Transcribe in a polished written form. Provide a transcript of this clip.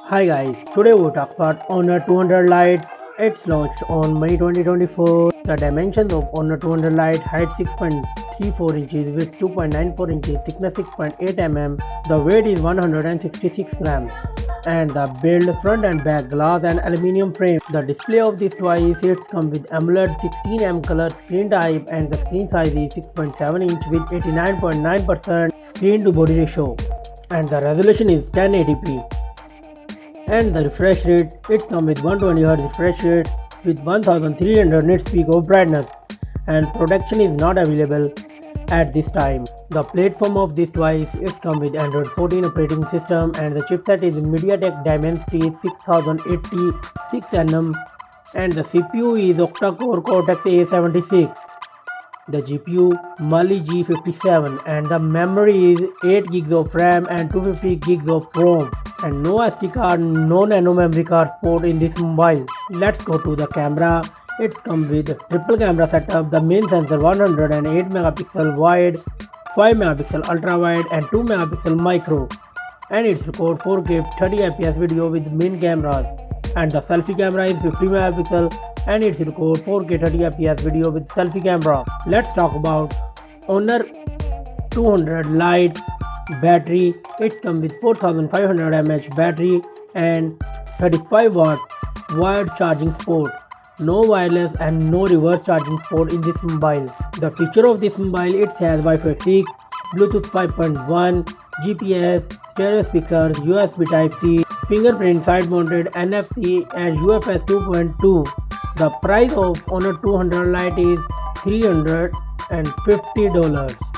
Hi guys, today we'll talk about Honor 200 Lite. It's launched on May 2024. The dimensions of Honor 200 Lite: height 6.34 inches, width 2.94 inches, thickness 6.8 mm. The weight is 166 grams. And the build: front and back glass and aluminium frame. The display of this device, it comes with AMOLED 16mm color screen type, and the screen size is 6.7 inch with 89.9% screen to body ratio, and the resolution is 1080p. And the refresh rate, it comes with 120Hz refresh rate with 1300 nits peak of brightness, and protection is not available at this time. The platform of this device, it comes with Android 14 operating system, and the chipset is MediaTek Dimensity 6080 6nm, and the CPU is octa-core Cortex A76. The GPU Mali G57, and the memory is 8 gigs of RAM and 250 gigs of ROM, and no SD card, no nano memory card support in this mobile. Let's go to the camera. It comes with triple camera setup. The main sensor 108 megapixel wide, 5 megapixel ultra wide, and 2 megapixel micro, and it records 4K 30 fps video with main cameras. And the selfie camera is 50 megapixel, and it records 4K 30 fps video with selfie camera. Let's talk about Honor 200 Lite battery. It comes with 4500 mAh battery and 35 watt wired charging support. No wireless and no reverse charging support in this mobile. The feature of this mobile, it has Wi-Fi 6, Bluetooth 5.1, GPS, stereo speakers, USB Type-C, fingerprint side mounted, NFC, and UFS 2.2. The price of Honor 200 Lite is $350.